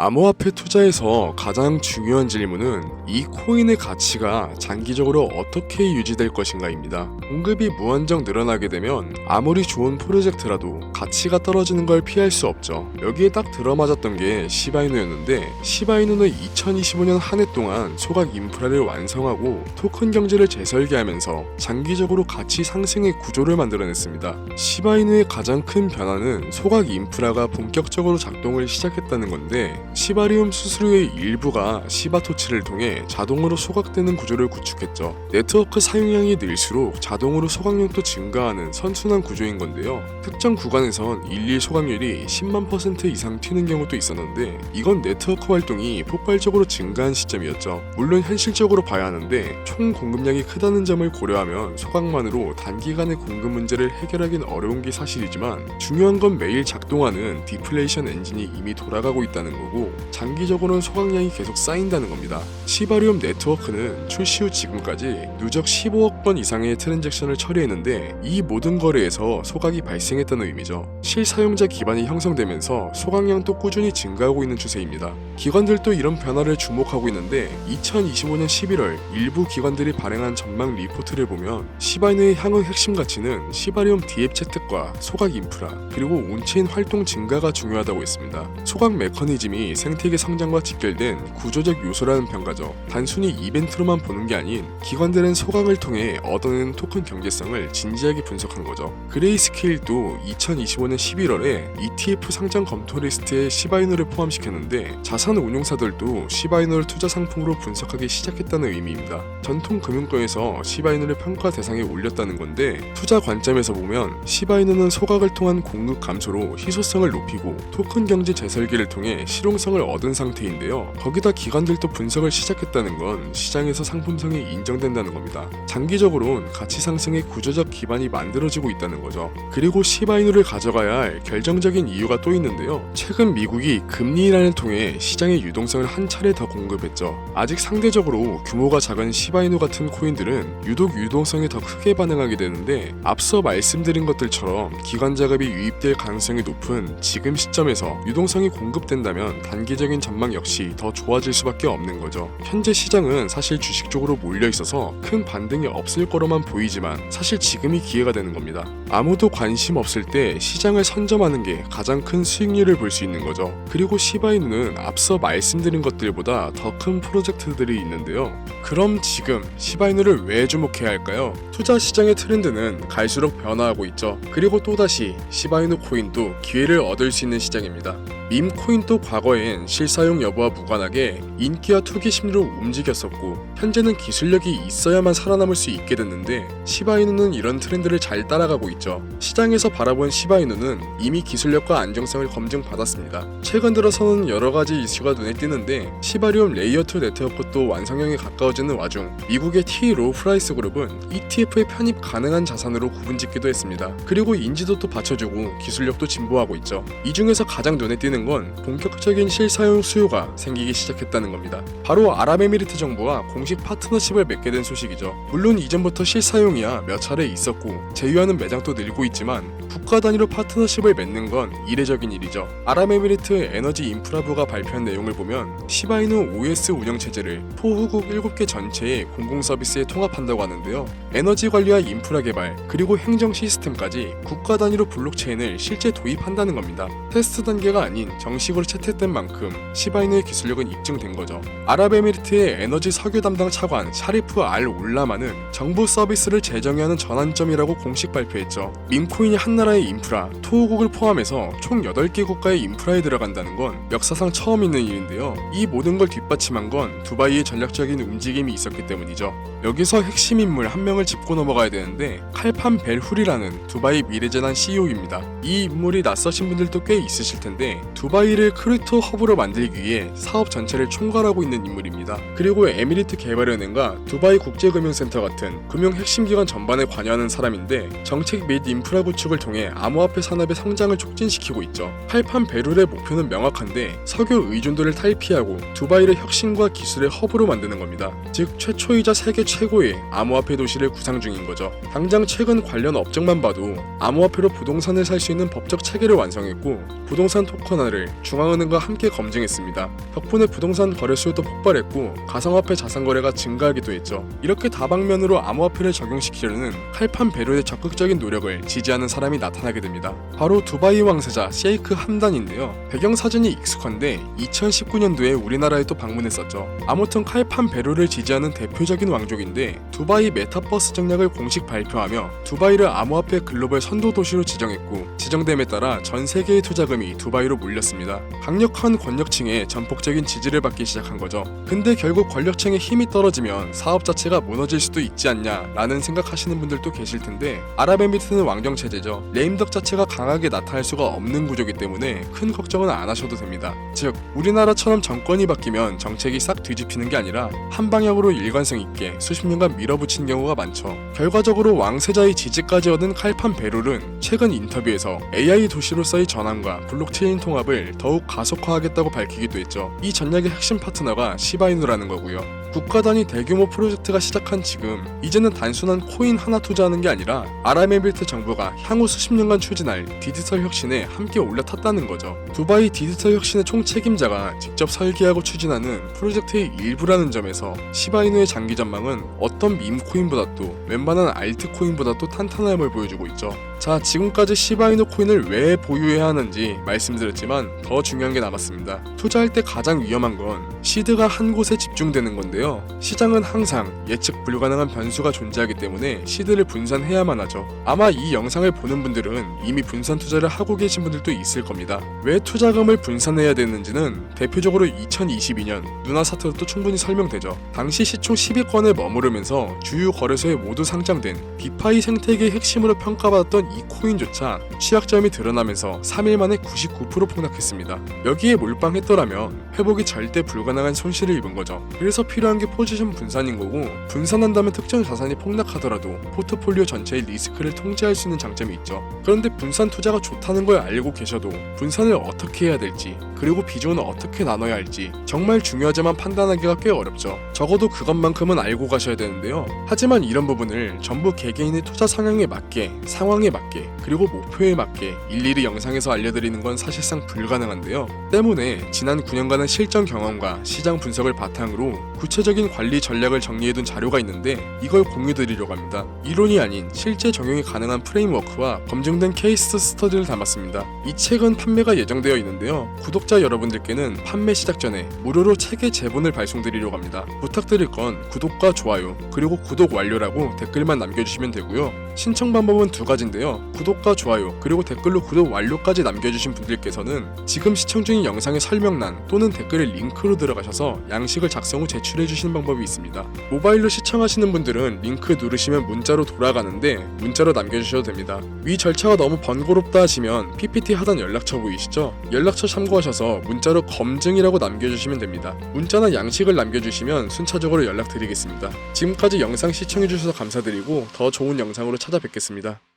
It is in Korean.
암호화폐 투자에서 가장 중요한 질문은 이 코인의 가치가 장기적으로 어떻게 유지될 것인가입니다. 공급이 무한정 늘어나게 되면 아무리 좋은 프로젝트라도 가치가 떨어지는 걸 피할 수 없죠. 여기에 딱 들어맞았던 게 시바이누였는데, 시바이누는 2025년 한 해 동안 소각 인프라를 완성하고 토큰 경제를 재설계하면서 장기적으로 가치 상승의 구조를 만들어냈습니다. 시바이누의 가장 큰 변화는 소각 인프라가 본격적으로 작동을 시작했다는 건데, 시바리움 수수료의 일부가 시바토치를 통해 자동으로 소각되는 구조를 구축했죠. 네트워크 사용량이 늘수록 자동으로 소각량도 증가하는 선순환 구조인 건데요. 특정 구간에선 일일 소각률이 10만 % 이상 튀는 경우도 있었는데, 이건 네트워크 활동이 폭발적으로 증가한 시점이었죠. 물론 현실적으로 봐야 하는데 총 공급량이 크다는 점을 고려하면 소각만으로 단기간의 공급 문제를 해결하긴 어려운 게 사실이지만, 중요한 건 매일 작동하는 디플레이션 엔진이 이미 돌아가고 있다는 거고, 장기적으로는 소각량이 계속 쌓인다는 겁니다. 시바리움 네트워크는 출시 후 지금까지 누적 15억 번 이상의 트랜잭션을 처리했는데, 이 모든 거래에서 소각이 발생했다는 의미죠. 실사용자 기반이 형성되면서 소각량도 꾸준히 증가하고 있는 추세입니다. 기관들도 이런 변화를 주목하고 있는데, 2025년 11월 일부 기관들이 발행한 전망 리포트를 보면 시바이누의 향후 핵심 가치는 시바리움 디앱 채택과 소각 인프라, 그리고 온체인 활동 증가가 중요하다고 했습니다. 소각 메커니즘이 생태계 성장과 직결된 구조적 요소라는 평가죠. 단순히 이벤트로만 보는 게 아닌 기관들은 소각을 통해 얻어내는 토큰 경제성을 진지하게 분석한 거죠. 그레이스케일도 2025년 11월에 ETF 상장 검토 리스트에 시바이누를 포함시켰는데, 자산 운용사들도 시바이누를 투자 상품으로 분석하기 시작했다는 의미입니다. 전통 금융권에서 시바이누를 평가 대상에 올렸다는 건데, 투자 관점에서 보면 시바이누는 소각을 통한 공급 감소로 희소성을 높이고 토큰 경제 재설계를 통해 실용성을 얻은 상태인데요. 거기다 기관들도 분석을 시작했다는 건 시장에서 상품성이 인정된다는 겁니다. 장기적으로는 가치 상승의 구조적 기반이 만들어지고 있다는 거죠. 그리고 시바이누를 가져가야 할 결정적인 이유가 또 있는데요. 최근 미국이 금리 인하를 통해 시장의 유동성을 한 차례 더 공급했죠. 아직 상대적으로 규모가 작은 시바이누 같은 코인들은 유독 유동성에 더 크게 반응하게 되는데, 앞서 말씀드린 것들처럼 기관 자금이 유입될 가능성이 높은 지금 시점에서 유동성이 공급된다면 단기적인 전망 역시 더 좋아질 수밖에 없는 거죠. 현재 시장은 사실 주식 쪽으로 몰려 있어서 큰 반등이 없을 거로만 보이지만 사실 지금이 기회가 되는 겁니다. 아무도 관심 없을 때 시장을 선점하는 게 가장 큰 수익률을 볼 수 있는 거죠. 그리고 시바이누는 앞서 말씀드린 것들보다 더 큰 프로젝트들이 있는데요. 그럼 지금 시바이누를 왜 주목해야 할까요? 투자 시장의 트렌드는 갈수록 변화하고 있죠. 그리고 또다시 시바이누 코인도 기회를 얻을 수 있는 시장입니다. 밈 코인도 과거엔 실사용 여부와 무관하게 인기와 투기 심리로 움직였었고, 현재는 기술력이 있어야만 살아남을 수 있게 됐는데, 시바이누는 이런 트렌드를 잘 따라가고 있죠. 시장에서 바라본 시바이누는 이미 기술력과 안정성을 검증받았습니다. 최근 들어서는 여러가지 이슈가 눈에 띄는데, 시바리움 레이어2 네트워크도 완성형에 가까워지는 와중 미국의 T 로우 프라이스 그룹은 ETF에 편입 가능한 자산으로 구분짓기도 했습니다. 그리고 인지도도 받쳐주고 기술력도 진보하고 있죠. 이 중에서 가장 눈에 띄는 건 본격적인 실사용 수요가 생기기 시작했다는 겁니다. 바로 아랍에미리트 정부와 공식 파트너십을 맺게 된 소식이죠. 물론 이전부터 실사용이야 몇 차례 있었고 제휴하는 매장도 늘고 있지만, 국가 단위로 파트너십을 맺는 건 이례적인 일이죠. 아랍에미리트 에너지 인프라부가 발표한 내용을 보면 시바이누 OS 운영 체제를 포후국 7개 전체의 공공 서비스에 통합한다고 하는데요. 에너지 관리와 인프라 개발, 그리고 행정 시스템까지 국가 단위로 블록체인을 실제 도입한다는 겁니다. 테스트 단계가 아닌 정식으로 채택된 만큼 시바이누의 기술력은 입증된 거죠. 아랍에미리트의 에너지 석유 담당 차관 샤리프 알 올라마는 정부 서비스를 재정의하는 전환점이라고 공식 발표했죠. 밈코인이 한 나라의 인프라, 토호국을 포함해서 총 8개 국가의 인프라에 들어간다는 건 역사상 처음 있는 일인데요. 이 모든 걸 뒷받침한 건 두바이의 전략적인 움직임이 있었기 때문이죠. 여기서 핵심 인물 한 명을 짚고 넘어가야 되는데, 칼판 벨훌이라는 두바이 미래재단 CEO입니다. 이 인물이 낯서신 분들도 꽤 있으실 텐데, 두바이를 크립토 허브로 만들기 위해 사업 전체를 총괄하고 있는 인물입니다. 그리고 에미리트 개발은행과 두바이 국제금융센터 같은 금융 핵심 기관 전반에 관여하는 사람인데, 정책 및 인프라 구축을 통해 통해 암호화폐 산업의 성장을 촉진시키고 있죠. 칼판 베룰의 목표는 명확한데 석유 의존도를 탈피하고 두바이를 혁신과 기술의 허브로 만드는 겁니다. 즉 최초이자 세계 최고의 암호화폐 도시를 구상 중인 거죠. 당장 최근 관련 업적만 봐도 암호화폐로 부동산을 살 수 있는 법적 체계를 완성했고 부동산 토큰화를 중앙은행과 함께 검증했습니다. 덕분에 부동산 거래수도 폭발했고 가상화폐 자산 거래가 증가하기도 했죠. 이렇게 다방면으로 암호화폐를 적용시키려는 칼판 베룰의 적극적인 노력을 지지하는 사람이 나타나게 됩니다. 바로 두바이 왕세자 셰이크 함단인데요. 배경 사진이 익숙한데 2019년도에 우리나라에 또 방문했었죠. 아무튼 칼판 베룰을 지지하는 대표적인 왕족인데 두바이 메타버스 정략을 공식 발표하며 두바이를 암호화폐 글로벌 선도 도시로 지정했고 지정됨에 따라 전 세계의 투자금이 두바이로 몰렸습니다. 강력한 권력층의 전폭적인 지지를 받기 시작한 거죠. 근데 결국 권력층의 힘이 떨어지면 사업 자체가 무너질 수도 있지 않냐라는 생각하시는 분들도 계실 텐데 아랍에미리트는 왕정 체제죠. 레임덕 자체가 강하게 나타날 수가 없는 구조이기 때문에 큰 걱정은 안 하셔도 됩니다. 즉 우리나라처럼 정권이 바뀌면 정책이 싹 뒤집히는 게 아니라 한 방향으로 일관성 있게 수십 년간 밀어붙인 경우가 많죠. 결과적으로 왕세자의 지지까지 얻은 칼판 베룰은 최근 인터뷰에서 AI 도시로서의 전환과 블록체인 통합을 더욱 가속화하겠다고 밝히기도 했죠. 이 전략의 핵심 파트너가 시바이누라는 거고요. 국가 단위 대규모 프로젝트가 시작한 지금 이제는 단순한 코인 하나 투자하는 게 아니라 아랍에미리트 정부가 향후 수십 년간 추진할 디지털 혁신에 함께 올라탔다는 거죠. 두바이 디지털 혁신의 총책임자가 직접 설계하고 추진하는 프로젝트의 일부라는 점에서 시바이누의 장기 전망은 어떤 밈코인보다도 웬만한 알트코인보다도 탄탄함을 보여주고 있죠. 자, 지금까지 시바이누 코인을 왜 보유해야 하는지 말씀드렸지만 더 중요한 게 남았습니다. 투자할 때 가장 위험한 건 시드가 한 곳에 집중되는 건데요. 시장은 항상 예측 불가능한 변수가 존재하기 때문에 시드를 분산해야만 하죠. 아마 이 영상을 보는 분들은 이미 분산 투자를 하고 계신 분들도 있을 겁니다. 왜 투자금을 분산해야 되는지는 대표적으로 2022년 누나 사태로도 충분히 설명되죠. 당시 시총 10위권에 머무르면서 주요 거래소에 모두 상장된 디파이 생태계의 핵심으로 평가받았던 이 코인조차 취약점이 드러나면서 3일 만에 99% 폭락했습니다. 여기에 몰빵했더라면 회복이 절대 불가능한 손실을 입은 거죠. 그래서 필요한 게 포지션 분산인 거고 분산한다면 특정 자산이 폭락하더라도 포트폴리오 전체의 리스크를 통제할 수 있는 장점이 있죠. 그런데 분산 투자가 좋다는 걸 알고 계셔도 분산을 어떻게 해야 될지 그리고 비중은 어떻게 나눠야 할지 정말 중요하지만 판단하기가 꽤 어렵죠. 적어도 그것만큼은 알고 가셔야 되는데요. 하지만 이런 부분을 전부 개개인의 투자 성향에 맞게 상황에 맞게 그리고 목표에 맞게 일일이 영상에서 알려드리는 건 사실상 불가능한데요. 때문에 지난 9년간의 실전 경험과 시장 분석을 바탕으로 구체적인 관리 전략을 정리해둔 자료가 있는데 이걸 공유드리려고 합니다. 이론이 아닌 실제 적용이 가능한 프레임워크와 검증된 케이스 스터디를 담았습니다. 이 책은 판매가 예정되어 있는데요. 구독자 여러분들께는 판매 시작 전에 무료로 책의 제본을 발송드리려고 합니다. 부탁드릴 건 구독과 좋아요 그리고 구독 완료라고 댓글만 남겨주시면 되고요. 신청 방법은 두 가지인데요. 구독과 좋아요 그리고 댓글로 구독 완료까지 남겨주신 분들께서는 지금 시청 중인 영상의 설명란 또는 댓글에 링크로 들어가셔서 양식을 작성 후 제출해주시는 방법이 있습니다. 모바일로 시청하시는 분들은 링크 누르시면 문자로 돌아가는데 문자로 남겨주셔도 됩니다. 위 절차가 너무 번거롭다 하시면 PPT 하단 연락처 보이시죠? 연락처 참고하셔서 문자로 검증이라고 남겨주시면 됩니다. 문자나 양식을 남겨주시면 순차적으로 연락드리겠습니다. 지금까지 영상 시청해주셔서 감사드리고 더 좋은 영상으로 찾아뵙겠습니다.